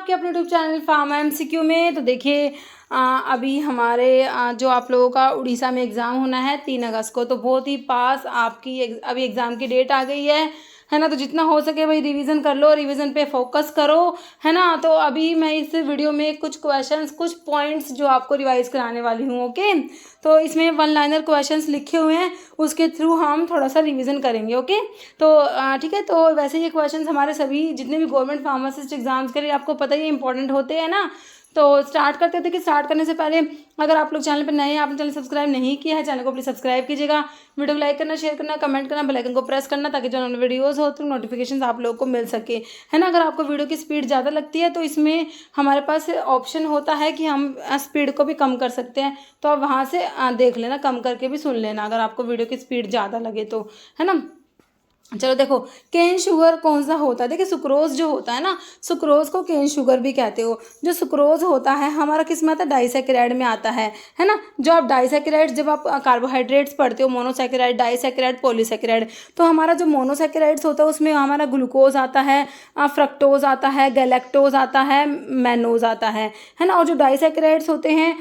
आपके अपने YouTube channel pharma MCQ में। तो देखिए अभी हमारे जो आप लोगों का उड़ीसा में एग्ज़ाम होना है 3 अगस्त को, तो बहुत ही पास आपकी अभी एग्ज़ाम की डेट आ गई है ना। तो जितना हो सके भाई रिवीजन कर लो, रिवीजन पे फोकस करो, है ना। तो अभी मैं इस वीडियो में कुछ क्वेश्चंस, कुछ पॉइंट्स जो आपको रिवाइज कराने वाली हूँ, ओके। तो इसमें 1 लाइनर क्वेश्चंस लिखे हुए हैं, उसके थ्रू हम थोड़ा सा रिवीजन करेंगे, ओके। तो ठीक है। तो वैसे ये क्वेश्चंस हमारे सभी जितने भी गवर्नमेंट फार्मासिस्ट एग्जाम्स के लिए आपको पता ही इंपॉर्टेंट होते हैं ना। तो स्टार्ट करते थे कि स्टार्ट करने से पहले अगर आप लोग चैनल पर नए हैं, आपने चैनल सब्सक्राइब नहीं किया है, चैनल को प्लीज़ सब्सक्राइब कीजिएगा, वीडियो को लाइक करना, शेयर करना, कमेंट करना, बेल आइकन को प्रेस करना, ताकि जो वीडियोस हो तो नोटिफिकेशन आप लोगों को मिल सके, है ना। अगर आपको वीडियो की स्पीड ज़्यादा लगती है तो इसमें हमारे पास ऑप्शन होता है कि हम स्पीड को भी कम कर सकते हैं, तो आप वहाँ से देख लेना, कम करके भी सुन लेना अगर आपको वीडियो की स्पीड ज़्यादा लगे तो, है ना। चलो देखो, केन शुगर कौन सा होता है। देखिए सुक्रोज जो होता है ना, सुक्रोज को केन शुगर भी कहते हो। जो सुक्रोज होता है हमारा किस में आता है, डाइसैकेराइड में आता है ना। जो आप डाइसैकेराइड, जब आप कार्बोहाइड्रेट्स पढ़ते हो, मोनोसैकेराइड, डाइसैकेराइड, पॉलीसैकेराइड, तो हमारा जो मोनोसैकेराइड्स होता है उसमें हमारा ग्लूकोज आता है, फ्रक्टोज आता है, गैलेक्टोज आता है, मैनोज आता है ना। और जो डाइसैकेराइड्स होते हैं,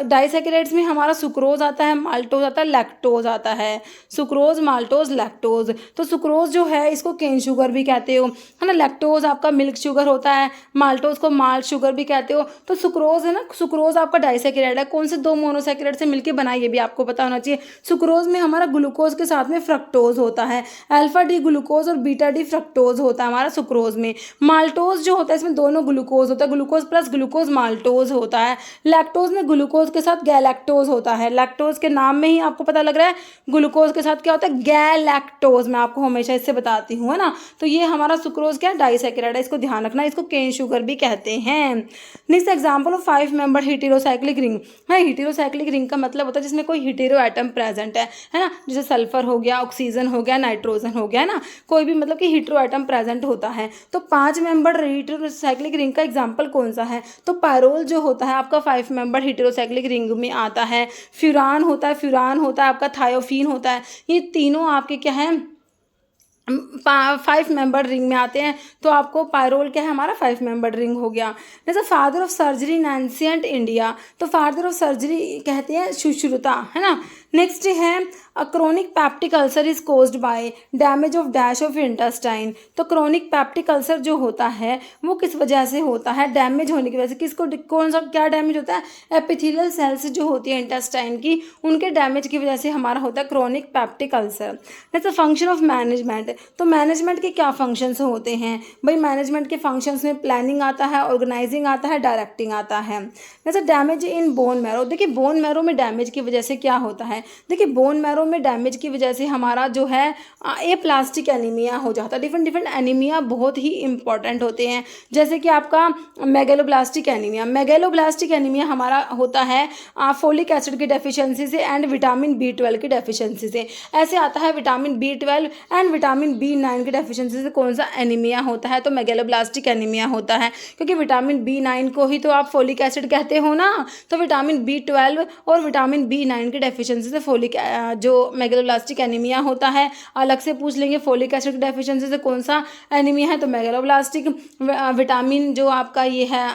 डाइसैकेराइड्स में हमारा सुक्रोज आता है, माल्टोज आता है, लैक्टोज आता है, सुक्रोज, माल्टोज, लैक्टोज। तो सुक्रोज जो है इसको केन शुगर भी कहते हो, है ना। लैक्टोज आपका मिल्क शुगर होता है, माल्टोज को माल्ट शुगर भी कहते हो। तो सुक्रोज है ना, सुक्रोज आपका डाइसैकेराइड है। कौन से 2 मोनोसैकेराइड से मिलकर बना, ये भी आपको पता होना चाहिए। सुक्रोज में हमारा ग्लूकोज के साथ में फ्रक्टोज होता है, अल्फा डी ग्लूकोज और बीटा डी फ्रक्टोज होता है हमारा सुक्रोज में। माल्टोज जो होता है इसमें दोनों ग्लूकोज होता है, ग्लूकोज प्लस ग्लूकोज माल्टोज होता है। लैक्टोज में ग्लूकोज के साथ गैलेक्टोज होता है। लैक्टोज के नाम में ही आपको पता लग रहा है ग्लूकोज के साथ क्या होता है, गैलेक्टोज। मैं आपको हमेशा इससे बताती हूँ, है ना। तो ये हमारा सुक्रोज क्या है, डाइसैकेराइड है, इसको ध्यान रखना, इसको केन शुगर भी कहते हैं। Next example of 5 member heterocyclic ring. हाँ, हेटेरोसाइक्लिक रिंग का मतलब होता है जिसमें कोई हेटेरो एटम प्रेजेंट है ना। जैसे सल्फर हो गया, ऑक्सीजन हो गया, नाइट्रोजन हो गया, है ना। कोई भी मतलब कि हेटेरो एटम प्रेजेंट होता है। तो 5 मेंबर हेटेरोसाइक्लिक रिंग का एग्जाम्पल कौन सा है, तो पायरोल जो होता है आपका 5 मेंबर हेटेरोसाइक्लिक रिंग में आता है। फ्यूरान होता है आपका, थायोफीन होता है। ये तीनों आपके क्या है, 5 मेंबर रिंग में आते हैं। तो आपको पायरोल क्या है, हमारा 5 मेंबर रिंग हो गया। जैसे father of surgery in ancient India, तो फादर ऑफ सर्जरी कहते हैं सुश्रुता, है ना। नेक्स्ट है chronic peptic ulcer is caused by damage of dash of intestine. तो क्रोनिक पैप्टिक अल्सर जो होता है वो किस वजह से होता है, डैमेज होने की वजह से। किसको, कौन सा क्या डैमेज होता है, एपिथेलियल सेल्स जो होती है इंटेस्टाइन की, उनके डैमेज की वजह से हमारा होता है क्रोनिक पैप्टिक अल्सर। जैसे फंक्शन ऑफ मैनेजमेंट, तो मैनेजमेंट के क्या फंक्शंस होते हैं भाई। मैनेजमेंट के फंक्शंस में प्लानिंग आता है, ऑर्गेनाइजिंग आता है, डायरेक्टिंग आता है। जैसे डैमेज इन बोन मैरो, देखिए बोन मैरो में डैमेज की वजह से क्या होता है, देखिए बोन मैरो में डैमेज की वजह से हमारा जो है एप्लास्टिक एनीमिया हो जाता है। डिफरेंट एनीमिया बहुत ही इंपॉर्टेंट होते हैं, जैसे कि आपका मेगेलोब्लास्टिक एनीमिया। मेगेलोब्लास्टिक एनीमिया हमारा होता है फोलिक एसिड की डेफिशिएंसी से एंड विटामिन B12 की डेफिशिएंसी से। ऐसे आता है vitamin B12 and vitamin B9 की डेफिशिएंसी से कौन सा एनीमिया होता है, तो मेगेलोब्लास्टिक एनीमिया होता है। क्योंकि विटामिन B9 को ही तो आप फोलिक एसिड कहते हो ना। तो विटामिन B12 और विटामिन B9 की डेफिशिएंसी से फोलिक जो मेगेलोब्लास्टिक एनीमिया होता है। अलग से पूछ लेंगे फोलिक एसिड की डेफिशिएंसी से कौन सा एनीमिया है, तो मेगेलोब्लास्टिक। विटामिन जो आपका ये है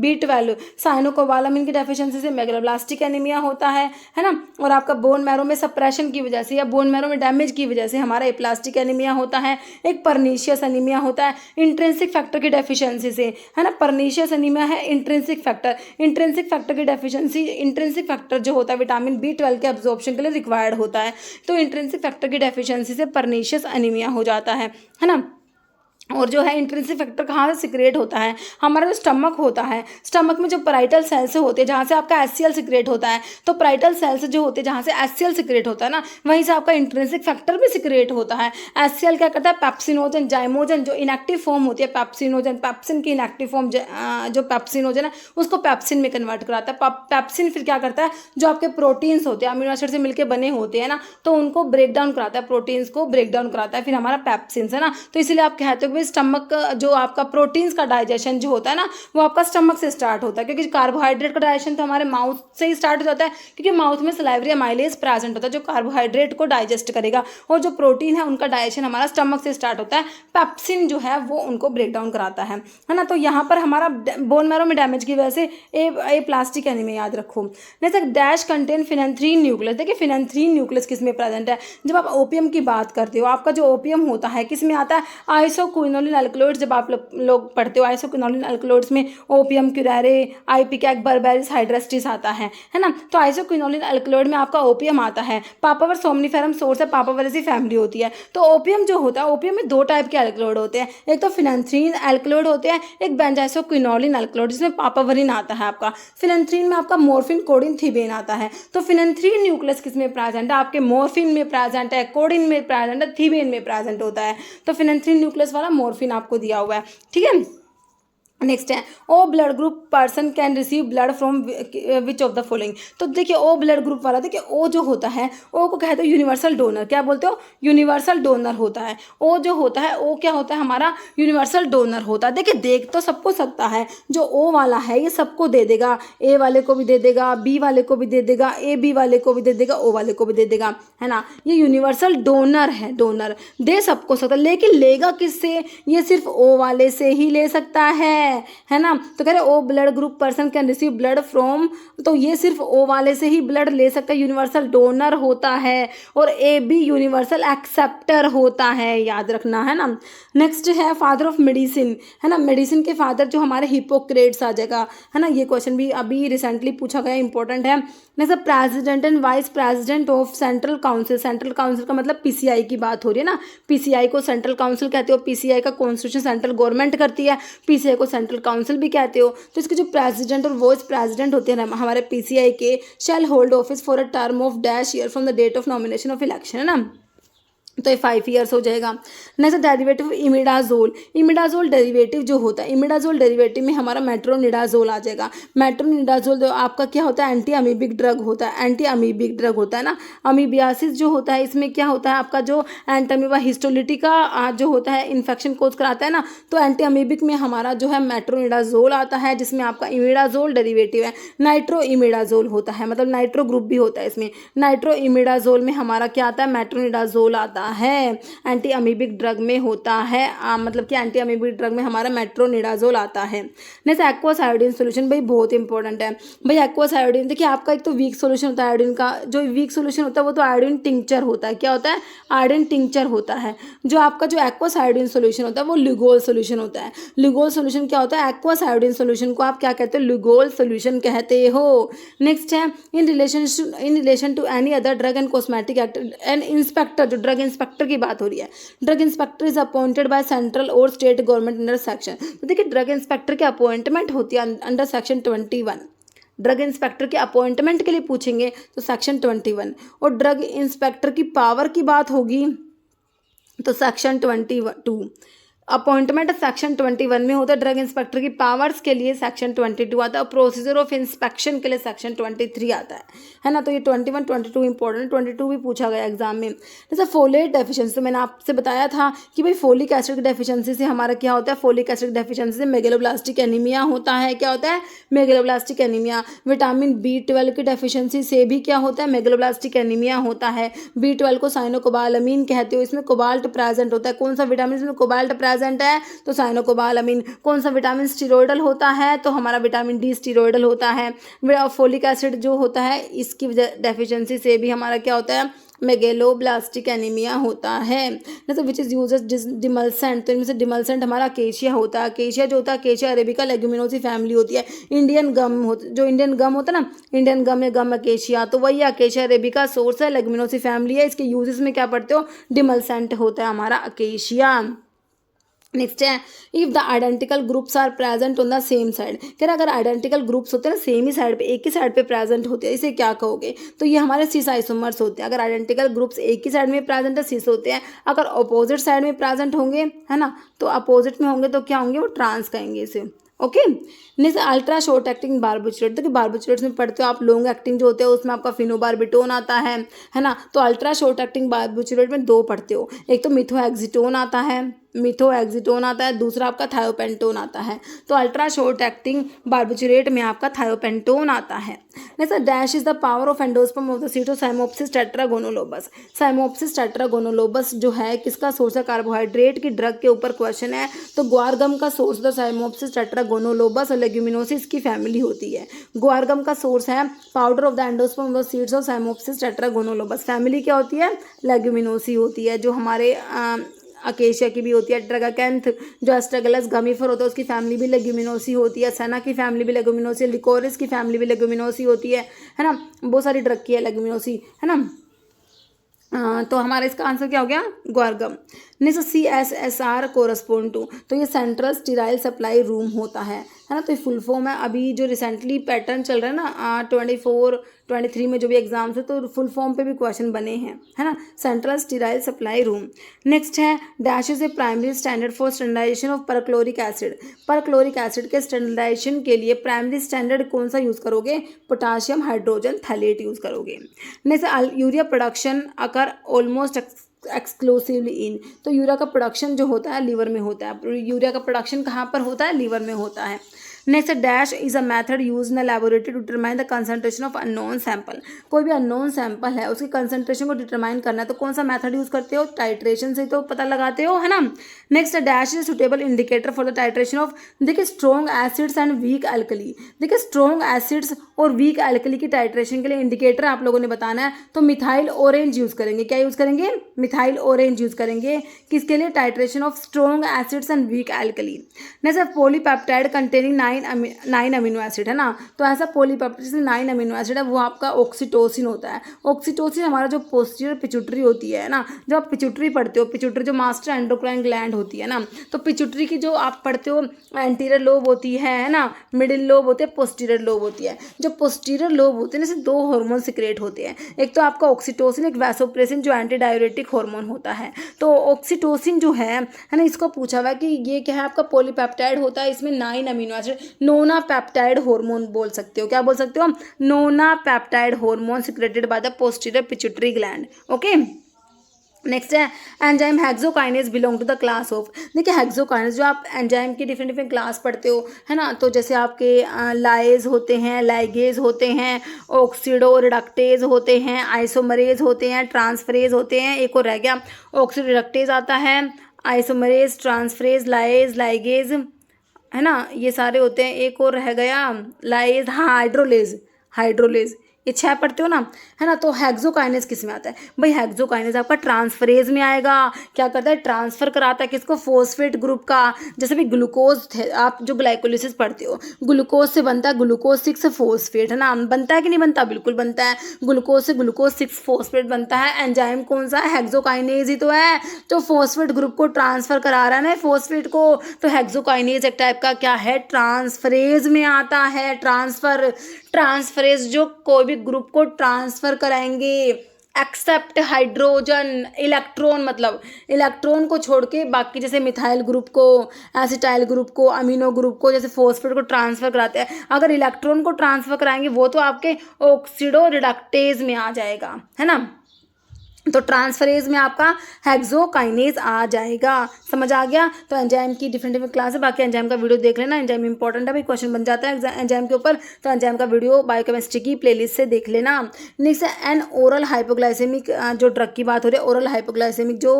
B12 साइनोकोबालामिन की डेफिशिएंसी से मेगेलोब्लास्टिक एनीमिया होता है ना। और आपका बोन मैरो में सप्रेशन की वजह से या बोन मैरो में डैमेज की वजह से हमारा एप्लास्टिक एनीमिया होता है। एक परनीशियस एनीमिया होता है इंट्रिंसिक फैक्टर की डेफिशिएंसी से, है ना। परनीशियस एनीमिया है इंट्रिंसिक फैक्टर की डेफिशिएंसी। इंट्रिंसिक फैक्टर जो होता है विटामिन B12 के एब्जॉर्प्शन के लिए रिक्वायर्ड होता है। तो इंट्रिंसिक फैक्टर की डेफिशिएंसी से परनीशियस एनीमिया हो जाता है ना। और जो है इंट्रिंसिक फैक्टर कहाँ से सिक्रेट होता है, हमारा जो स्टमक होता है, स्टमक में जो पैराइटल सेल्स होते हैं जहाँ से आपका HCl सिक्रेट होता है। तो पैराइटल सेल्स जो होते हैं जहाँ से HCl सिक्रेट होता है ना, वहीं से आपका इंट्रिंसिक फैक्टर भी सिक्रेट होता है। HCl क्या करता है, पेप्सिनोजन, जाइमोजन जो इनएक्टिव फॉर्म होती है पेप्सिनोजन, पेप्सिन की इनएक्टिव फॉर्म जो पेप्सिनोजन है उसको पेप्सिन में कन्वर्ट कराता है। पेप्सिन फिर क्या करता है, जो आपके प्रोटीन्स होते हैं अमीनो एसिड से मिलकर बने होते हैं ना, तो उनको ब्रेक डाउन कराता है, प्रोटीन्स को ब्रेक डाउन कराता है, फिर हमारा पेप्सिन है ना। तो इसलिए आप कहते हो भाई स्टमक जो आपका प्रोटीन्स का डाइजेशन जो होता है ना वो आपका स्टमक से स्टार्ट होता है, क्योंकि कार्बोहाइड्रेट का डाइजेशन तो हमारे माउथ से ही स्टार्ट हो जाता है, क्योंकि माउथ में सलाइवरी माइलेज प्रेजेंट होता है जो कार्बोहाइड्रेट को डाइजेस्ट करेगा, और जो प्रोटीन है उनका डाइजेशन हमारा स्टमक से स्टार्ट होता है। पेप्सिन जो है वो उनको ब्रेक डाउन कराता है ना। तो यहाँ पर हमारा बोन मैरो में डैमेज की वजह से ए प्लास्टिक एनीमिया याद रखो। Next dash contain phenanthrene nucleus. देखिए फिनेंथ्रीन न्यूक्लियस किस में प्रेजेंट है? जब आप ओपियम की बात करते हो, आपका जो ओपियम होता है किस में आता है? Isoquinoline alkaloids. जब आप लोग पढ़ते हो आइसोक्विनोलिन अल्कलॉइड्स में ओपियम, क्यूरारे, आइपिकैक, बर्बेरिस, हाइड्रेस्टिस आता है ना। तो आइसोक्विनोलिन अल्कलॉइड में आपका ओपियम आता है। पापावर सोमनिफेरम सोर्स है, पापावरेसी फैमिली होती है। तो ओपियम जो होता है, ओपियम में दो टाइप के अल्कलॉइड होते हैं, एक तो फिनेंथ्रीन अल्कलॉइड होते हैं, एक बेंजाइसोक्विनोलिन अल्कलॉइड जिसमें पापावरिन आता है आपका। फिनेंथ्रीन में आपका मॉर्फिन, कोडिन, थीबेन आता है। तो फिनेंथ्रीन न्यूक्लियस किस में प्रेजेंट है? आपके मॉर्फिन में प्रेजेंट है, कोडिन में प्रेजेंट है, थीबेन में प्रेजेंट होता है। तो फिनेंथ्रीन न्यूक्लियस वाला मॉर्फिन आपको दिया हुआ है, ठीक है। नेक्स्ट है O blood group person can receive blood from which of the following. तो देखिए ओ ब्लड ग्रुप वाला, देखिए ओ जो होता है, ओ को कहते हो यूनिवर्सल डोनर। क्या बोलते हो? यूनिवर्सल डोनर होता है। ओ जो होता है, ओ क्या होता है? हमारा यूनिवर्सल डोनर होता है। देखिए देख तो सबको सकता है, जो ओ वाला है ये सबको दे देगा, ए वाले को भी दे देगा, बी वाले को भी दे देगा, ए बी वाले को भी दे देगा, ओ वाले को भी दे देगा, है ना। ये यूनिवर्सल डोनर है, डोनर दे सबको सकता है, लेकिन लेगा किससे? ये सिर्फ ओ वाले से ही ले सकता है ना। तो कह रहे O blood group person can receive blood from, तो ये सिर्फ ओ वाले से ही ब्लड ले सकता है, यूनिवर्सल डोनर होता है। और ए बी यूनिवर्सल एक्सेप्टर होता है, याद रखना, है ना। नेक्स्ट है फादर ऑफ मेडिसिन, है ना। मेडिसिन के फादर जो हमारे हिपोक्रेट्स आ जाएगा, है ना। ये क्वेश्चन भी अभी रिसेंटली पूछा गया, इंपॉर्टेंट है। Next president and vice president of central council. Central council का मतलब पीसीआई की बात हो रही है ना। पीसीआई को सेंट्रल काउंसिल कहते हो, पीसीआई का कॉन्स्टिट्यूशन सेंट्रल गवर्नमेंट करती है, पीसीआई को सेंट्रल काउंसिल भी कहते हो। तो इसके जो प्रेसिडेंट और वाइस प्रेसिडेंट होते हैं हमारे पीसीआई के, shall hold office for a term of dash year from the date of nomination of election, है ना। तो ये 5 ईयर्स हो जाएगा। Next derivative imidazole. Imidazole derivative जो होता है, इमिडाजोल डेरिवेटिव में हमारा मेट्रोनिडाजोल आ जाएगा। मेट्रोनिडाजोल आपका क्या होता है? एंटी अमीबिक ड्रग होता है, एंटी अमीबिक ड्रग होता है ना। अमीबियासिस जो होता है इसमें क्या होता है? आपका जो एंटामीबा हिस्टोलिटिका जो होता है इन्फेक्शन कोज कराता है ना। तो एंटी अमीबिक में हमारा जो है मेट्रोनिडाजोल आता है, जिसमें आपका इमिडाजोल डेरिवेटिव है। नाइट्रो इमिडाजोल होता है, मतलब नाइट्रो ग्रुप भी होता है इसमें। नाइट्रो इमिडाजोल में हमारा क्या आता है? मेट्रोनिडाजोल आता है। एंटी अमीबिक ड्रग में होता है, मतलब कि एंटी अमीबिक ड्रग में हमारा मेट्रोनिडाजोल आता है। नेक्स्ट एक्वस आयोडीन सोल्यूशन, भाई बहुत इंपॉर्टेंट है भाई। एक्वस आयोडीन देखिए आपका एक तो वीक सोल्यूशन होता है आयोडीन का, जो वीक सोल्यूशन होता है वो तो आयोडीन टिंक्चर होता है। क्या होता है? आयोडीन टिंक्चर होता है। जो आपका जो एक्वस आयोडीन सोल्यूशन होता है वो लुगोल सोल्यूशन होता है। लुगोल सोल्यूशन क्या होता है? एक्वस आयोडीन सोल्यूशन को आप क्या कहते हो? लुगोल सोल्यूशन कहते हो। नेक्स्ट है in relation to any other drug and cosmetic act and inspector, जो ड्रग इंस्पेक्टर की बात हो रही है, drug inspector is appointed by central और स्टेट गवर्नमेंट अंडर सेक्शन। तो देखिए ड्रग इंस्पेक्टर की अपॉइंटमेंट होती है अंडर सेक्शन 21। ड्रग इंस्पेक्टर के अपॉइंटमेंट के लिए पूछेंगे तो सेक्शन 21, और ड्रग इंस्पेक्टर की पावर की बात होगी तो सेक्शन 22। अपॉइंटमेंट सेक्शन 21 में होता है, ड्रग इंस्पेक्टर की पावर्स के लिए सेक्शन 22 आता है, और प्रोसीजर ऑफ इंस्पेक्शन के लिए सेक्शन 23 आता है ना। तो ये 21, 22 इंपॉर्टेंट, 22 भी पूछा गया एग्जाम में। जैसे फोलेट डेफिशिएंसी, तो मैंने आपसे बताया था कि भाई फोलिक एसिड की डेफिशिएंसी से हमारा क्या होता है? फोलिक एसिड डेफिशिएंसी से मेगलोब्लास्टिक एनीमिया होता है। क्या होता है? Megaloblastic anaemia. विटामिन B12 की डेफिशिएंसी से भी क्या होता है? मेगलोब्लास्टिक एनीमिया होता है। B12 को साइनोकोबालामीन कहते हो, इसमें कोबाल्ट प्रेजेंट होता है। कौन सा विटामिन इसमें कोबाल्ट प्रेजेंट है? तो साइनोकोबालामीन। कौन सा विटामिन स्टीरोइडल होता है? तो हमारा विटामिन D स्टीरोइडल होता है। फोलिक एसिड जो होता है इसकी डेफिशिएंसी से भी हमारा क्या होता है? मेगलोब्लास्टिक एनीमिया होता है। जैसे विच इज़ यूज डिमल्सेंट, तो इनमें से डिमल्सेंट हमारा अकेशिया होता है। अकेशिया जो होता है, अकेशिया अरेबिका लेग्यूमिनोसी फैमिली होती है। इंडियन गम जो इंडियन गम होता है ना, इंडियन गम या गम अकेशिया, तो वही अकेशिया अरेबिका सोर्स है, लेग्यूमिनोसी फैमिली है। इसके यूजेस में क्या पढ़ते हो? डिमल्सेंट होता है हमारा अकेशिया। नेक्स्ट है if the identical groups are present on the same side. कह रहा अगर आइडेंटिकल ग्रुप्स होते हैं ना, सेम ही साइड पे, एक ही साइड पे प्रेजेंट होते हैं, इसे क्या कहोगे? तो ये हमारे सिस आइसोमर्स होते हैं। अगर आइडेंटिकल ग्रुप्स एक ही साइड में प्रेजेंट है, सिस होते हैं। अगर अपोजिट साइड में प्रेजेंट होंगे, है ना, तो अपोजिट में होंगे तो क्या होंगे? वो ट्रांस कहेंगे इसे। Okay. Next ultra short acting बार्बिट्रेट। देखिए बार्बिट्रेट्स में पढ़ते हो आप, लॉन्ग एक्टिंग जो होते हैं उसमें आपका फिनोबार्बिटोन आता है ना। तो अल्ट्रा शॉर्ट एक्टिंग बार्बिट्रेट में 2 पढ़ते हो, एक तो मिथोएक्सिटोन आता है, मिथोएक्सीटोन आता है, दूसरा आपका थायोपेंटोन आता है। तो अल्ट्रा शॉर्ट एक्टिंग बार्बिचुरेट में आपका थायोपेंटोन आता है। Next dash is the power of endosperm of the cyamopsis tetragonolobus. Cyamopsis tetragonolobus जो है किसका सोर्स है? कार्बोहाइड्रेट की ड्रग के ऊपर क्वेश्चन है। तो ग्वारगम का सोर्स द साइमोप्सिस टेट्रागोनोलोबस और लेग्यूमिनोसिस की फैमिली होती है। ग्वारगम का सोर्स है powder of the endosperm of the seeds of Cyamopsis tetragonolobus. Family क्या होती है? लेग्यूमिनोसी होती है। जो हमारे अकेशिया की भी होती है। ट्रगाकैंथ जो एस्ट्रेगलस गमीफर होता है उसकी फैमिली भी लेग्यूमिनोसी होती है। सना की फैमिली भी लेग्यूमिनोसी है। लिकोरिस की फैमिली भी लेग्यूमिनोसी होती है ना। बहुत सारी ड्रग की है लेग्यूमिनोसी, है ना। तो हमारा इसका आंसर क्या हो गया? Guar gum. Next CSSR correspond to, तो ये सेंट्रल स्टीराइल सप्लाई रूम होता है ना। तो ये फुल फॉर्म है। अभी जो रिसेंटली पैटर्न चल रहा है ना 24-23 में जो भी एग्जाम्स है तो फुल फॉर्म पे भी क्वेश्चन बने हैं, है ना। Central sterile supply room. Next है dash is a primary standard for standardisation of perchloric acid. Perchloric acid के स्टैंडर्डाइजेशन के लिए प्राइमरी स्टैंडर्ड कौन सा यूज़ करोगे? पोटाशियम हाइड्रोजन थैलेट यूज़ करोगे। Next urea production occur almost exclusively in, तो urea का प्रोडक्शन जो होता है लीवर में होता है। यूरिया का प्रोडक्शन कहाँ पर होता है? लीवर में होता है। Next dash is a method use in a laboratory to determine the concentration of unknown sample. कोई भी अननोन सैंपल है उसकी कंसंट्रेशन को डिटरमाइन करना है तो कौन सा मेथड यूज करते हो? टाइट्रेशन से तो पता लगाते हो, है ना। Next dash is suitable indicator for the titration of, देखिए strong acids and weak alkali. देखिए स्ट्रॉन्ग एसिड्स और वीक एल्कली की टाइट्रेशन के लिए इंडिकेटर आप लोगों ने बताना है तो मिथाइल ऑरेंज यूज करेंगे। क्या यूज करेंगे? मिथाइल ऑरेंज यूज करेंगे। किसके लिए? Titration of strong acids and weak alkali. Next polypeptide containing 9 amino acid, है ना। तो ऐसा पॉलीपेप्टाइड 9 अमीनो एसिड है वो आपका ऑक्सीटोसिन होता है। ऑक्सीटोसिन हमारा जो पोस्टीरियर पिट्यूटरी होती है ना, जो आप पिट्यूटरी पढ़ते हो, पिट्यूटरी जो मास्टर एंडोक्राइन ग्लैंड होती है ना, तो पिट्यूटरी की जो आप पढ़ते हो एंटीरियर लोब होती है ना, मिडिल लोब होते हैं, पोस्टीरियर लोब होती है। जो पोस्टीरियर लोब होते हैं जैसे 2 हार्मोन सिक्रेट होते हैं, एक तो आपका ऑक्सीटोसिन, एक वैसोप्रेसिन जो एंटी डाययूरेटिक हार्मोन होता है। तो ऑक्सीटोसिन जो है ना, इसको पूछा हुआ है कि ये क्या है? आपका पॉलीपेप्टाइड होता है, इसमें 9 amino acid, nona peptide hormone बोल सकते हो। क्या बोल सकते हो? Nona peptide hormone secreted by the posterior pituitary gland. Okay. Next है enzyme hexokinase belong to the class of. देखिए हेक्सोकाइनेज जो आप एंजाइम की डिफरेंट डिफरेंट क्लास पढ़ते हो, है ना। तो जैसे आपके लाइज होते हैं, लाइगेज होते हैं, ऑक्सीडो रिडक्टेज होते हैं, आइसोमरेज होते हैं, ट्रांसफरेज होते हैं, एक और रह गया ऑक्सीडो रिडक्टेज आता है, आइसोमरेज, ट्रांसफरेज, लाइज, लाइगेज, है ना, ये सारे होते हैं। एक और रह गया लाइज, हाँ हाइड्रोलेज, हाइड्रोलेज, ये 6 पढ़ते हो ना, है ना। तो हेक्सोकाइनेज किस में आता है? भाई हेक्सोकाइनेज आपका ट्रांसफरेज में आएगा। क्या करता है? ट्रांसफर कराता है किसको? फोस्फेट ग्रुप का। जैसे भी ग्लूकोज आप जो ग्लाइकोलिसिस पढ़ते हो, ग्लूकोज से बनता है ग्लूकोज 6 फोस्फेट, है ना। बनता है कि नहीं बनता? बिल्कुल बनता है। ग्लूकोज से ग्लूकोज 6 फोस्फेट बनता है। एंजाइम कौन सा है? हेक्सोकाइनेज ही तो है। तो फोस्फेट ग्रुप को ट्रांसफर करा रहा है ना फोस्फेट को, तो हेक्सोकाइनेज एक टाइप का क्या है? ट्रांसफरेज में आता है। ट्रांसफरेज जो कोई भी ग्रुप को ट्रांसफर कराएंगे एक्सेप्ट हाइड्रोजन, इलेक्ट्रॉन, मतलब इलेक्ट्रॉन को छोड़ के बाकी जैसे मिथाइल ग्रुप को, एसिटाइल ग्रुप को, अमीनो ग्रुप को, जैसे फॉस्फेट को ट्रांसफर कराते हैं, अगर इलेक्ट्रॉन को ट्रांसफर कराएंगे वो तो आपके ऑक्सीडो रिडक्टेज में आ जाएगा, है ना। तो ट्रांसफरेज में आपका हेक्सोकाइनेज आ जाएगा। समझ आ गया? तो एंजाइम की डिफरेंट डिफरेंट क्लास है, बाकी एंजाइम का वीडियो देख लेना। एंजाइम इंपॉर्टेंट है भाई, क्वेश्चन बन जाता है एंजाइम के ऊपर, तो एंजाइम का वीडियो बायोकेमिस्ट्री की प्लेलिस्ट से देख लेना। नेक्स्ट है एन ओरल हाइपोग्लाइसेमिक, जो ड्रग की बात हो रही है, ओरल हाइपोग्लाइसेमिक, जो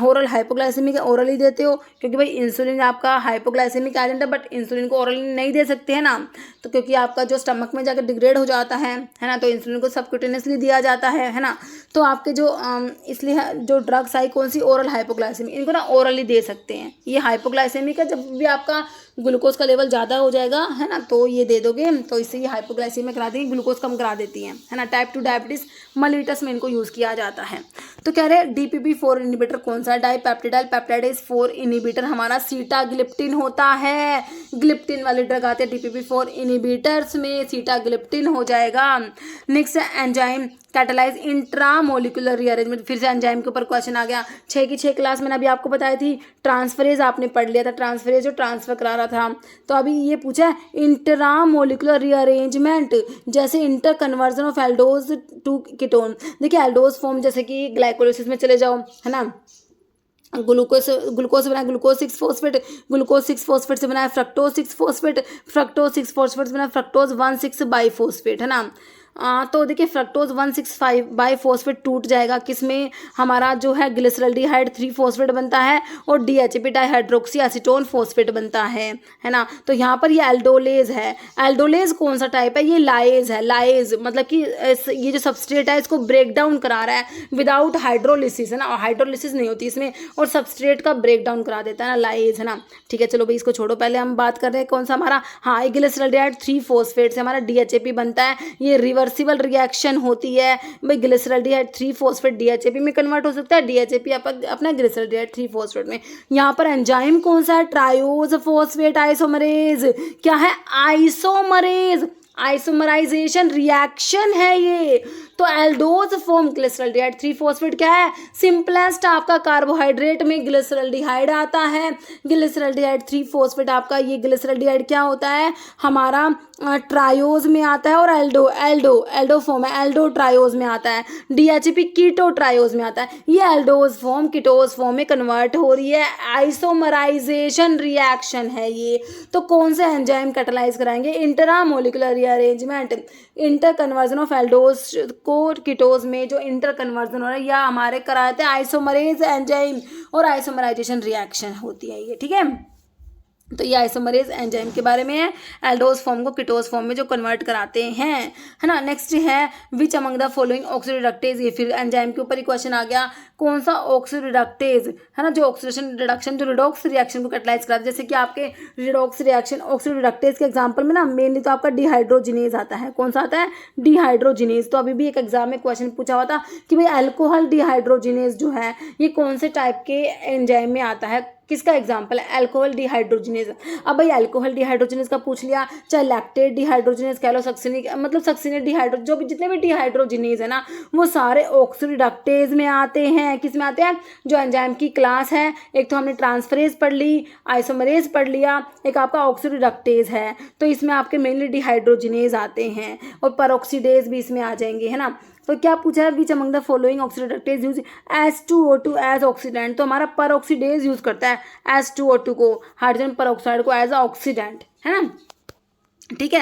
ओरल हाइपोग्लाइसेमिक है ओरल ही देते हो, क्योंकि भाई इंसुलिन आपका हाइपोग्लाइसेमिक एजेंट है, बट इंसुलिन को ओरल नहीं दे सकते हैं ना, तो क्योंकि आपका जो स्टमक में जाकर डिग्रेड हो जाता है ना, तो इंसुलिन को सबक्यूटेनियसली दिया जाता है ना। तो आपके जो इसलिए जो ड्रग्स आई कौन सी? ओरल हाइपोग्लाइसेमिक, इनको ना ओरली दे सकते हैं। ये हाइपोग्लाइसेमिक है, जब भी आपका ग्लूकोज का लेवल ज़्यादा हो जाएगा, है ना, तो ये दे दोगे, तो इससे ये हाइपोग्लाइसेमिक करा देंगे, ग्लूकोज कम करा देती हैं, है ना। टाइप 2 डायबिटीज़ मल्टीविटस में इनको यूज़ किया जाता है। तो कह रहे हैं DPP-4 इनिबिटर कौन सा है? डाइपेप्टिडाइल पेप्टाइडेज 4 इनिबिटर हमारा सीटाग्लिप्टिन होता है। ग्लिप्टिन वाले ड्रग आते हैं DPP-4 इनिबिटर्स में, सीटाग्लिप्टिन हो जाएगा। नेक्स्ट है एंजाइम कैटालाइज इंट्रामोलिकुलर रीअरेंजमेंट। फिर से एंजाइम के ऊपर क्वेश्चन आ गया। 6 की 6 क्लास मैंने अभी आपको बताई थी। ट्रांसफरेज आपने पढ़ लिया था, ट्रांसफरेज जो ट्रांसफर करा रहा था। तो अभी ये पूछा है इंट्रामोलिकुलर रीअरेंजमेंट, जैसे inter conversion of aldose to ketone. देखिए एल्डोज फॉर्म जैसे कि ग्लाइकोलिसिस में चले जाओ, है ना, ग्लूकोज ग्लूकोज से बना है ग्लूकोज 6 फॉस्फेट, ग्लूकोज 6 फॉस्फेट से बना है फ्रक्टोज 6 फॉस्फेट, फ्रक्टोज 6 फॉस्फेट से बना है फ्रक्टोज 1,6 बाईफॉस्फेट, है ना। तो देखिए फ्रक्टोज 1,6 बाईफॉस्फेट टूट जाएगा किसमें, हमारा जो है ग्लिसरल्डिहाइड 3 फॉस्फेट बनता है और DHAP डाइहाइड्रोक्सी एसीटोन फॉस्फेट बनता है ना। तो यहाँ पर ये एल्डोलेज है। एल्डोलेज कौन सा टाइप है, ये लाइज है। लाइज मतलब कि ये जो सबस्ट्रेट है इसको ब्रेक डाउन करा रहा है विदाउट हाइड्रोलिसिस, है ना, और हाइड्रोलिसिस नहीं होती इसमें, और सबस्ट्रेट का ब्रेक डाउन करा देता है ना, लाइज, है ना। ठीक है, चलो भाई इसको छोड़ो, पहले हम बात कर रहे हैं कौन सा हमारा, हाँ, ग्लिसरल्डिहाइड 3 फॉस्फेट से हमारा DHAP बनता है। ये रिवर्सिबल रिएक्शन होती है भाई, ग्लिसरल्डिहाइड 3 फॉस्फेट DHAP में कन्वर्ट हो सकता है, DHAP अपना ग्लिसरल्डिहाइड 3 फॉस्फेट में। यहाँ पर एंजाइम कौन सा है, ट्रायोज फॉस्फेट आइसोमरेज। क्या है, आइसोमरेज, आइसोमराइजेशन रिएक्शन है ये। तो एल्डोज फॉर्म ग्लिसरल्डिहाइड 3 फॉस्फेट क्या है, सिंपलेस्ट आपका कार्बोहाइड्रेट में ग्लिसरल्डिहाइड आता है। ग्लिसरल्डिहाइड 3 फॉस्फेट आपका ये ग्लिसरल्डिहाइड क्या होता है हमारा, ट्रायोज में आता है, और एल्डो एल्डो एल्डो फॉर्म है, एल्डो ट्रायोज में आता है। DHAP कीटो ट्रायोज में आता है। ये एल्डोज फॉर्म कीटोज फॉर्म में कन्वर्ट हो रही है, आइसोमराइजेशन रिएक्शन है ये। तो कौन से एंजाइम कैटालाइज कराएंगे, intramolecular rearrangement, inter conversion of aldose को कीटोज में जो इंटर कन्वर्जन हो रहा है या हमारे कराते हैं आइसोमरेज एंजाइम, और आइसोमराइजेशन रिएक्शन होती है ये। ठीक है, तो ये आइसोमरेज एंजाइम के बारे में है, एल्डोज फॉर्म को कीटोज फॉर्म में जो कन्वर्ट कराते हैं, है ना। नेक्स्ट है विच अमंग द फॉलोइंग ऑक्सीडोरिडक्टेज, ये फिर एंजाइम के ऊपर ही क्वेश्चन आ गया, कौन सा ऑक्सीडोरिडक्टेज, है ना, जो ऑक्सीडेशन रिडक्शन जो रिडॉक्स रिएक्शन को कैटलाइज कराता है। जैसे कि आपके रिडॉक्स रिएक्शन ऑक्सीडोरिडक्टेज के एग्जांपल में ना मेनली तो आपका डिहाइड्रोजिनेज आता है। कौन सा आता है, डिहाइड्रोजिनेज। तो अभी भी एक एग्जाम में क्वेश्चन पूछा हुआ था कि भाई अल्कोहल डिहाइड्रोजिनेज जो है ये कौन से टाइप के एंजाइम में आता है, किसका एग्जाम्पल है, अल्कोहल डिहाइड्रोजिनेज। अब भाई अल्कोहल डिहाइड्रोजिनेज का पूछ लिया, चाहे लैक्टेट डिहाइड्रोजिनेज कह लो, सक्सिनिक मतलब सक्सिनेट डिहाइड्रो, जो भी जितने भी डिहाइड्रोजिनेज है ना वो सारे ऑक्सीडोरिडक्टेज में आते हैं। किस में आते हैं, जो एंजाइम की क्लास है, एक तो हमने ट्रांसफरेज पढ़ ली, आइसोमरेज पढ़ लिया, एक आपका ऑक्सीडोरिडक्टेज है। तो इसमें आपके मेनली डिहाइड्रोजिनेज आते हैं, और परऑक्सीडेज भी इसमें आ जाएंगे, है ना। तो क्या पूछा है, which among the following oxidase use H2O2 as oxidant. तो हमारा परऑक्सीडेज यूज करता है H2O2 को, हाइड्रोजन परऑक्साइड को एज ऑक्सीडेंट, है ना। ठीक है,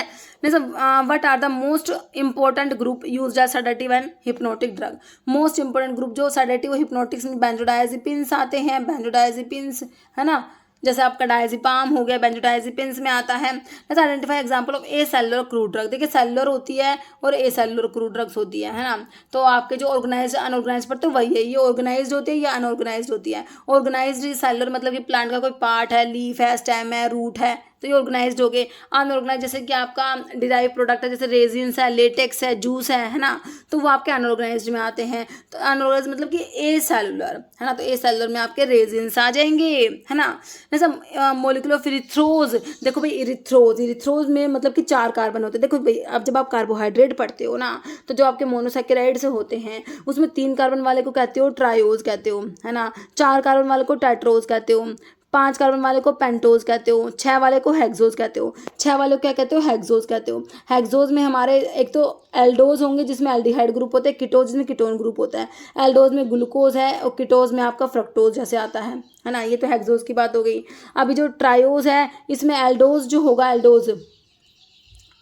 what are the most important group use as sedative and hypnotic drug. Most important group जो सेडेटिव और हिप्नोटिक्स में बेंजोडायजेपिन्स आते हैं, बेंजोडायजेपिन्स, है ना, जैसे आपका डायजेपाम हो गया, बेंजोडायजेपिन्स में आता है। Let's identify example of A cellular crude drug. देखिए सेलुलर होती है और ए सेलुलर क्रूड ड्रग्स होती है ना। तो आपके जो ऑर्गेनाइज अनऑर्गेनाइज पर तो वही है, ये ऑर्गेनाइज्ड होती है या अनऑर्गेनाइज्ड होती है। ऑर्गेनाइज्ड सेलुलर मतलब कि प्लांट का कोई पार्ट है, लीफ है, स्टेम है, रूट है, तो ये ऑर्गेनाइज्ड हो गए। अनऑर्गेनाइज जैसे कि आपका डिराइव प्रोडक्ट है, जैसे रेजिन्स है, लेटेक्स है, जूस है ना, तो वो आपके अनऑर्गेनाइज्ड में आते हैं। तो अनऑर्गेनाइज्ड मतलब कि ए सेलुलर, है ना, तो ए सेलुलर में आपके रेजिन्स आ जाएंगे, है ना। जैसे मोलिकुलर ऑफ इरिथ्रोज, देखो भाई इरिथ्रोज, इरिथ्रोज में मतलब कि 4 कार्बन होते हैं। देखो भाई अब जब आप कार्बोहाइड्रेट पढ़ते हो ना, तो जो आपके मोनोसैकेराइड से होते हैं उसमें 3 कार्बन वाले को कहते हो ट्रायोज कहते हो, है ना, 4 कार्बन वाले को टेट्रोज कहते हो, 5 कार्बन वाले को पेंटोज कहते हो, 6 वाले को हेक्सोज कहते हो। 6 वाले को क्या कहते हो, हेक्सोज कहते हो। हेक्सोज में हमारे एक तो एल्डोज होंगे जिसमें एल्डिहाइड ग्रुप होते हैं, कीटोज जिसमें कीटोन ग्रुप होता है। एल्डोज में ग्लूकोज है और कीटोज में आपका फ्रक्टोज जैसे आता है ना। ये तो हेक्सोज की बात हो गई। अभी जो ट्रायोज है इसमें एल्डोज जो होगा, एल्डोज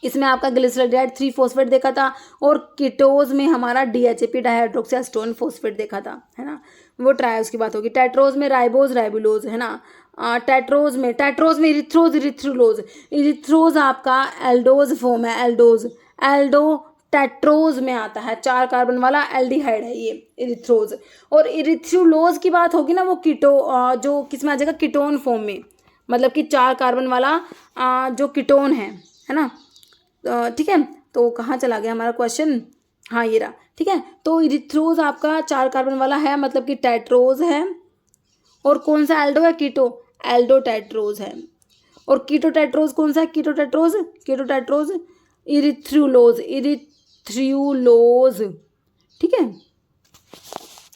इसमें आपका ग्लिसरल्डिहाइड 3 फॉस्फेट देखा था, और कीटोज में हमारा DHAP डाइहाइड्रोक्सी एसीटोन फॉस्फेट देखा था, है ना। वो ट्रायोज की बात होगी। टेट्रोज में राइबोज राइबुलोज, है ना। टेट्रोज में इरिथ्रोज इरिथ्रुलोज, इरिथ्रोज आपका एल्डोज फॉर्म है, एल्डोज एल्डो टेट्रोज में आता है, 4 कार्बन वाला एल्डिहाइड है ये इरिथ्रोज। और इरिथ्रुलोज की बात होगी ना, वो कीटो जो किस में आ जाएगा, कीटोन फॉर्म में, मतलब कि 4 कार्बन वाला जो कीटोन है ना। ठीक है, तो कहाँ चला गया हमारा क्वेश्चन, हाँ ये रहा। ठीक है, तो इरिथ्रोज आपका 4 कार्बन वाला है, मतलब कि टेट्रोज है। और कौन सा एल्डो है, कीटो, एल्डो टेट्रोज है। और कीटो टेट्रोज कौन सा है, कीटो टेट्रोज इरिथ्रुलोज। ठीक है,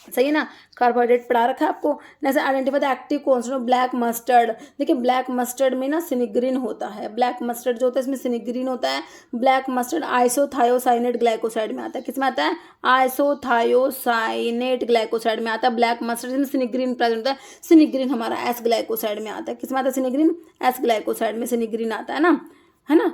सही है ना। कार्बोहाइड्रेट पढ़ा रखा है आपको। जैसे identify the active constituent of black mustard. देखिए ब्लैक मस्टर्ड में ना सिनिग्रीन होता है, ब्लैक मस्टर्ड जो होता है इसमें सिनिग्रीन होता है। ब्लैक मस्टर्ड आइसोथायोसाइनेट ग्लाइकोसाइड में आता है। किस में आता है? आइसोथायोसाइनेट ग्लाइकोसाइड में आता है ब्लैक मस्टर्ड, जिसमें सिनिग्रीन प्रेजेंट होता है। सिनिग्रीन हमारा एस ग्लाइकोसाइड में आता है। किस में आता है सिनिग्रीन? एस ग्लाइकोसाइड में सिनिग्रीन आता है ना।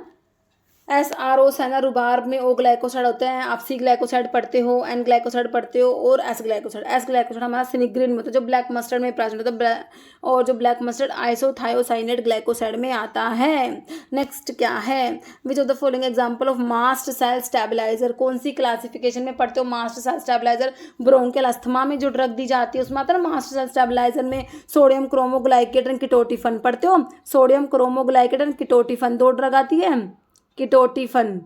SRO सेना रुबार में O ग्लाइकोसाइड होते हैं। आप C ग्लाइकोसाइड पढ़ते हो, N ग्लाइकोसाइड पढ़ते हो और S ग्लाइकोसाइड हमारा सिनिग्रीन में होता है, जो ब्लैक मस्टर्ड में प्रेजेंट होता है, और जो ब्लैक मस्टर्ड आइसोथायोसाइनेट ग्लाइकोसाइड में आता है। नेक्स्ट क्या है? Which of the following example of mast cell stabilizer. कौन सी क्लासिफिकेशन में पढ़ते हो mast cell stabilizer? Bronchial asthma में जो ड्रग दी जाती है उसमें आता है ना मास्ट सेल स्टेबलाइजर में सोडियम क्रोमोग्लाइकेट एंड कीटोटिफन पढ़ते हो। सोडियम क्रोमोग्लाइकेट एंड कीटोटिफन 2 ड्रग आती है। कीटोटिफन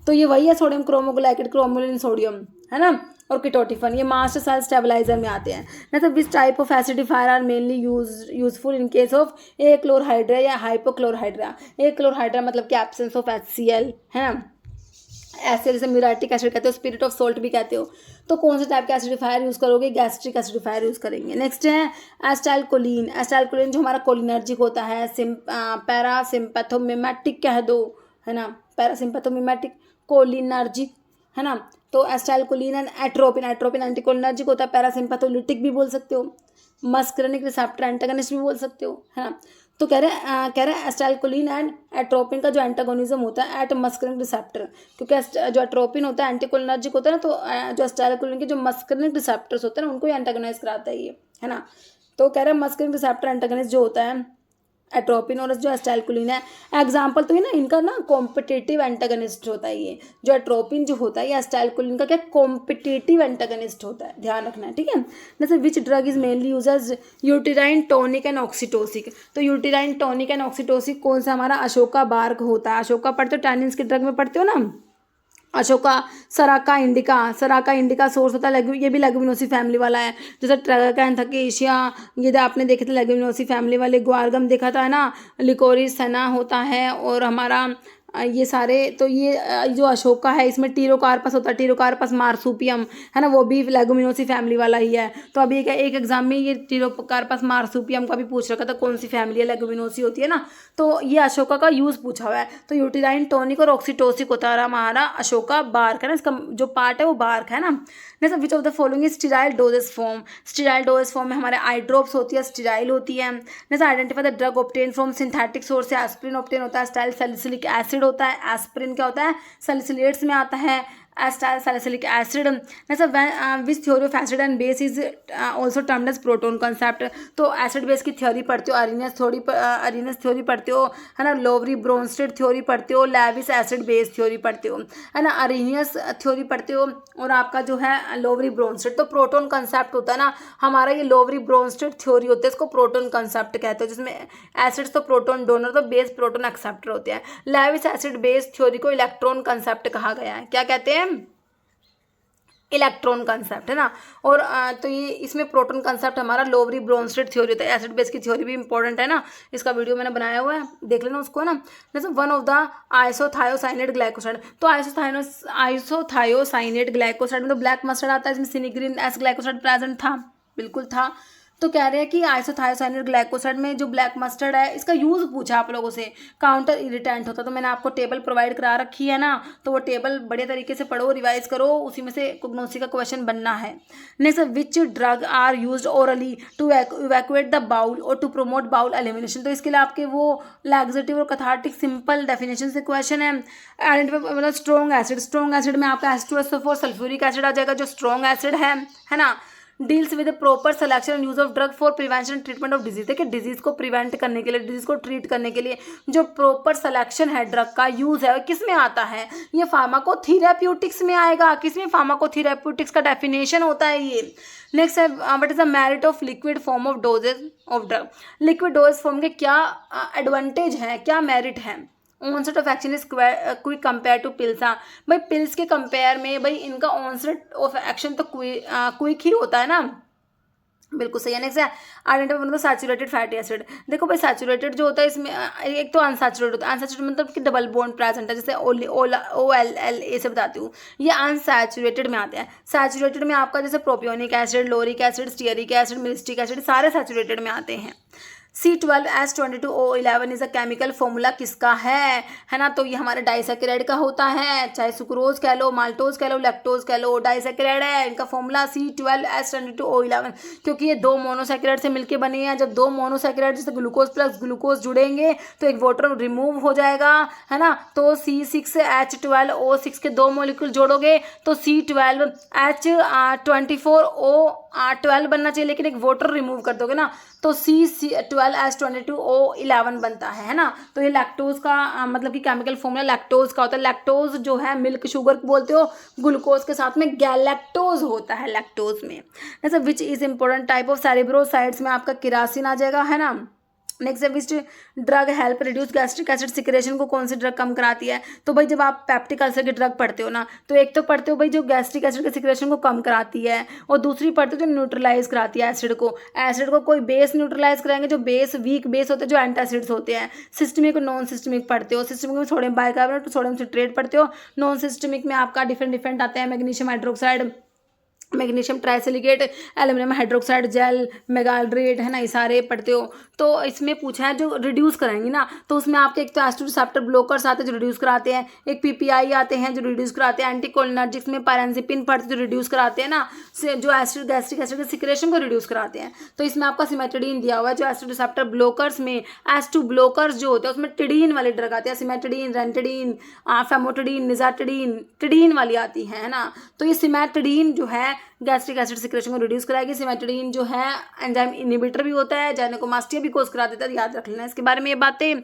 तो ये वही है, सोडियम क्रोमोग्लाइकेट, क्रोमोलिन सोडियम, है ना, और कीटोटिफन ये मास्ट सेल स्टेबलाइजर में आते हैं। मतलब which type of acidifier are mainly useful in case of achlorhydria या हाइपोक्लोरहाइड्रा। ए क्लोरहाइड्रा मतलब कि एब्सेंस ऑफ HCl, है ना। एसिड जैसे म्यूराटिक एसिड कहते हो, स्पिरिट ऑफ सोल्ट भी कहते हो। तो कौन से टाइप के एसिडिफायर यूज़ करोगे? गैस्ट्रिक एसिडिफायर यूज़ करेंगे। नेक्स्ट है एस्टाइलकोलिन। एस्टाइलकोलिन जो हमारा कोलिनर्जिक होता है, पैरासिम्पैथोमिमेटिक कह दो, है ना, पैरासिम्पैथोमिमेटिक, कोलिनर्जिक, है ना। तो एस्टाइलकोलिन एंड एट्रोपिन एंटीकोलिनर्जिक होता है, पैरासिम्पैथोलिटिक भी बोल सकते हो, मस्करनिक रिसेप्टर एंटागनिस्ट भी बोल सकते हो, है ना। तो कह रहे हैं एस्टाइलकोलिन एंड एट्रोपिन का जो एंटागोनिज्म होता है एट मस्करनिक रिसेप्टर, क्योंकि जो एट्रोपिन होता है एंटीकोलिनर्जिक होता है ना, तो जो एस्टाइलकोलिन के जो मस्करनिक रिसेप्टर्स होते हैं ना उनको एंटागोनाइज कराता है ये, है ना। तो कह रहे हैं मस्करनिक रिसेप्टर एंटागोनिस्ट जो होता है एट्रोपिन और जो एस्टाइलकोलिन है, एग्जाम्पल तो ये ना इनका ना कॉम्पिटिटिव एंटागनिस्ट होता है। ये जो एट्रोपिन जो होता है ये एस्टाइलकोलिन का क्या कॉम्पिटिटिव एंटागनिस्ट होता है, ध्यान रखना है, ठीक है। जैसे which drug is mainly use as uterine tonic and oxytocic. तो यूटेराइन टॉनिक एंड ऑक्सीटोसिक कौन सा? हमारा अशोका बार्क होता है। अशोका पढ़ते हो, टैनिन्स की ड्रग में पढ़ते हो ना, अशोका, सराका इंडिका सोर्स होता है, ये भी लेगुमिनोसी फैमिली वाला है। जैसे ट्रैगैंथेकेशिया, ये आपने देखे थे लेगुमिनोसी फैमिली वाले। ग्वारगम देखा था ना, लिकोरिस सना होता है, और हमारा ये सारे, तो ये जो अशोका है इसमें टीरोकार्पस होता है, टीरोकार्पस मार्सुपियम, है ना, वो भी लेगुमिनोसी फैमिली वाला ही है। तो अभी एक एग्जाम में ये टीरोकार्पस मार्सुपियम का भी पूछ रखा था, कौन सी फैमिली है, लेगुमिनोसी होती है ना। तो ये अशोका का यूज़ पूछा हुआ है। तो यूटेराइन टॉनिक और ऑक्सीटोसिक होता है हमारा अशोका बार्क, है ना, इसका जो पार्ट है वो बार्क, है ना। जैसे विच of the following is sterile doses form. Sterile doses form में हमारे आई ड्रॉप्स होती है, स्टीराइल होती है। जैसे identify the drug obtain from synthetic source से एस्प्रिन ऑब्टेन होता है, स्टाइल सैलिसिलिक एसिड होता है, एस्प्रिन क्या होता है, सैलिसिलेट्स में आता है, एस्टाइल सैलिसिलिक एसिड। जैसे which theory of acid and base is also termed as proton concept. तो एसिड बेस की थ्योरी पढ़ते हो, अरीनस थ्योरी पढ़ते हो, है ना, लोवरी ब्रोंस्टेड थ्योरी पढ़ते हो, लेविस एसिड बेस थ्योरी पढ़ते हो, है ना, अरीनियस थ्योरी पढ़ते हो, और आपका जो है लोवरी ब्रोंस्टेड। तो प्रोटोन कंसेप्ट होता है ना हमारा, ये लोवरी ब्रोंस्टेड थ्योरी होता है, इसको प्रोटोन कंसेप्ट कहते हो, जिसमें एसिड्स तो प्रोटोन डोनर तो बेस प्रोटोन एक्सेप्टर होते हैं। लेविस एसिड बेस थ्योरी को इलेक्ट्रॉन कंसेप्ट कहा गया है, क्या कहते हैं, इलेक्ट्रॉन कंसेप्ट, है ना। और तो ये इसमें प्रोटोन कंसेप्ट हमारा लोवरी ब्रोंस्टेड थ्योरी होता है। एसिड बेस की थ्योरी भी इंपॉर्टेंट है ना, इसका वीडियो मैंने बनाया हुआ है, देख लेना उसको, है ना। जैसे one of the isothiocyanate glycoside. तो आइसोथायोसाइनेट ग्लाइकोसाइड में तो ब्लैक मस्टर्ड आता है, इसमें सिनिग्रीन एस ग्लाइकोसाइड प्रेजेंट था, बिल्कुल था। तो कह रहे हैं कि आइसोथायोसाइनेट ग्लाइकोसाइड में जो ब्लैक मस्टर्ड है इसका यूज़ पूछा आप लोगों से, काउंटर इरिटेंट होता। तो मैंने आपको टेबल प्रोवाइड करा रखी है ना, तो वो टेबल बढ़िया तरीके से पढ़ो, रिवाइज करो, उसी में से कोग्नोसी का क्वेश्चन बनना है। Next, which drug are used orally to evacuate the bowel or to promote bowel elimination. तो इसके लिए आपके वो लैक्सेटिव और कैथार्टिक सिंपल डेफिनेशन से क्वेश्चन है। आइडेंटिफाई मतलब स्ट्रॉन्ग एसिड में आपका H2SO4 सल्फ्यूरिक एसिड आ जाएगा, जो स्ट्रॉन्ग एसिड है ना। Deals with proper selection and use of drug for prevention treatment of disease. देखिए डिजीज को प्रिवेंट करने के लिए, डिजीज को ट्रीट करने के लिए जो प्रॉपर सिलेक्शन है ड्रग का यूज है, किस में आता है, ये फार्माकोथेराप्यूटिक्स में आएगा। किसमें? फार्माकोथेराप्यूटिक्स का डेफिनेशन होता है ये। नेक्स्ट है what is the merit of liquid form of dosages of drug. Liquid dose form के क्या एडवांटेज है, क्या मेरिट है। Onset of action is quick compare to pills. हाँ भाई, पिल्स के कंपेयर में भाई इनका ऑनसेट ऑफ एक्शन तो क्विक ही होता है ना, बिल्कुल सही है। नेक्स्ट है identify one of the saturated fatty acid. देखो भाई सैचुरेटेड जो होता है इसमें एक तो अनसैचुरेटेड होता है। अनसैचुरेटेड मतलब कि डबल बॉन्ड प्रेजेंट है, जैसे OL से बताती हूँ, ये अनसैचुरेटेड में आते हैं। सैचुरेटेड में आपका जैसे propionic acid, Lorik acid, stearic acid, myristic acid सारे सैचुरेटेड में आते हैं। C12H22O11 is a chemical formula किसका है ना, तो ये हमारे डाइसैकेराइड का होता है, चाहे सुक्रोज कह लो, माल्टोज कह लो, लैक्टोज कह लो, डाइसैकेराइड है इनका फॉर्मूला C12H22O11, क्योंकि ये दो मोनोसैकेराइड से मिलके बने हैं। जब दो मोनोसैकेराइड जैसे ग्लूकोज प्लस ग्लूकोज जुड़ेंगे तो एक वाटर रिमूव हो जाएगा, है ना, तो C6H12O6 के दो मोलिक्यूल जोड़ोगे तो C12H24O12 बनना चाहिए, लेकिन एक वाटर रिमूव कर दोगे ना तो C12H22O11 बनता है ना। तो ये लैक्टोज का मतलब कि केमिकल फॉर्मूला लैक्टोज का होता है। लैक्टोज जो है मिल्क शुगर बोलते हो, ग्लूकोज के साथ में गैलेक्टोज होता है लैक्टोज में। जैसे which is important type of cerebrosides में आपका किरासिन आ जाएगा, है ना। नेक्स्ट है which drug help reduce gastric acid secretion, को कौन सी ड्रग कम कराती है, तो भाई जब आप पैप्टिक अल्सर की ड्रग पढ़ते हो ना तो एक तो पढ़ते हो भाई जो गैस्ट्रिक एसिड के सिक्रेशन को कम कराती है, और दूसरी पढ़ते हो जो न्यूट्रलाइज कराती है एसिड को कोई बेस न्यूट्रलाइज कराएंगे, जो बेस वीक बेस होते हैं जो एंटासिड्स होते हैं। सिस्टमिक और नॉन सिस्टमिक पढ़ते हो, सिस्टमिक में सोडियम बाइकार्बोनेट सोडियम सिट्रेट पढ़ते हो, नॉन सिस्टमिक में आपका डिफरेंट आते हैं, magnesium hydroxide, magnesium trisilicate, aluminium hydroxide gel, मेगाल्ड्रेट, है ना, ये सारे पढ़ते हो। तो इसमें पूछा है जो रिड्यूस कराएंगे ना, तो उसमें आपके एक तो एस्ट्रो रिसेप्टर ब्लॉकर्स आते हैं जो रिड्यूस कराते हैं, एक PPI आते हैं जो रिड्यूस कराते हैं, एंटीकोलिनर्जिक्स में पायरेंसिपिन पढ़ते जो रिड्यूस कराते हैं ना, जो एसिड गैस्ट्रिक एसिड के सिक्रेशन को रिड्यूस कराते हैं। तो इसमें आपका सिमेटिडीन दिया हुआ है, जो एस्ट्रो रिसेप्टर ब्लॉकर्स में एस2 ब्लॉकर्स जो होते हैं उसमें टिडीन वाली ड्रग आती है, सिमेटिडीन, रेंटिडीन, फेमोटिडीन, निजाटिडीन, टिडीन वाली आती है ना। तो ये सिमेटिडीन जो है गैस्ट्रिक एसिड सिक्रेशन को रिड्यूस कराएगी। सिमेटिडीन जो है एंजाइम इनहिबिटर भी होता है, जाइनेकोमास्टिया भी कोज करा देता है, याद रख लेना इसके बारे में ये बातें।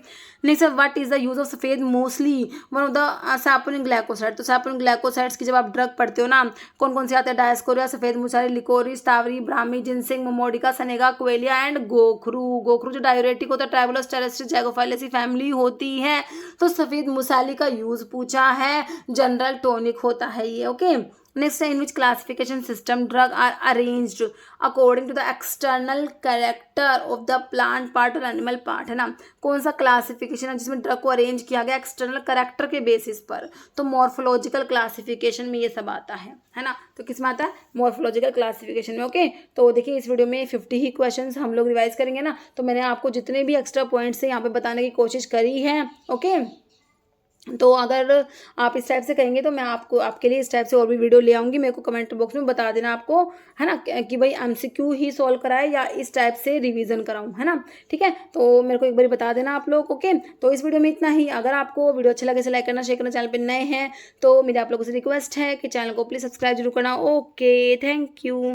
Next what is the use of सफेद mostly one of the saponin glycoside. तो सैपोनिन ग्लाइकोसाइड्स की जब आप ड्रग पढ़ते हो ना, कौन कौन से आते हैं, डायस्कोरिया, सफेद मुसारी, लिकोरिस, तावरी, brahmi, ginseng, momordica, senega, quillaia and गोखरू जो डायूरेटिक होता है, ट्राइबोलस टेरेस्ट्रिस जैगोफाइलेसी फैमिली होती है। तो सफेद मुसाली का यूज पूछा है, जनरल टॉनिक होता है ये, ओके। नेक्स्ट है in which classification system drug are arranged according to the external character of the plant part और एनिमल पार्ट, है ना। कौन सा क्लासिफिकेशन है जिसमें ड्रग को अरेंज किया गया एक्सटर्नल कैरेक्टर के बेसिस पर, तो मॉर्फोलॉजिकल क्लासिफिकेशन में ये सब आता है ना। तो किस में आता है, मॉर्फोलॉजिकल क्लासिफिकेशन में, ओके। तो देखिए इस वीडियो में 50 ही क्वेश्चन हम लोग रिवाइज करेंगे ना, तो मैंने आपको जितने भी एक्स्ट्रा पॉइंट्स हैं यहाँ पे बताने की कोशिश करी है, ओके। तो अगर आप इस टाइप से कहेंगे तो मैं आपके लिए इस टाइप से और भी वीडियो ले आऊँगी। मेरे को कमेंट बॉक्स में बता देना आपको, है ना, कि भाई MCQ ही सॉल्व कराए या इस टाइप से रिवीजन कराऊँ, है ना, ठीक है। तो मेरे को एक बार बता देना आप लोग, ओके। तो इस वीडियो में इतना ही। अगर आपको वीडियो अच्छा लगे तो लाइक करना, शेयर करना, चैनल पर नए हैं तो मेरी आप लोगों से रिक्वेस्ट है कि चैनल को प्लीज़ सब्सक्राइब जरूर करना, ओके, थैंक यू।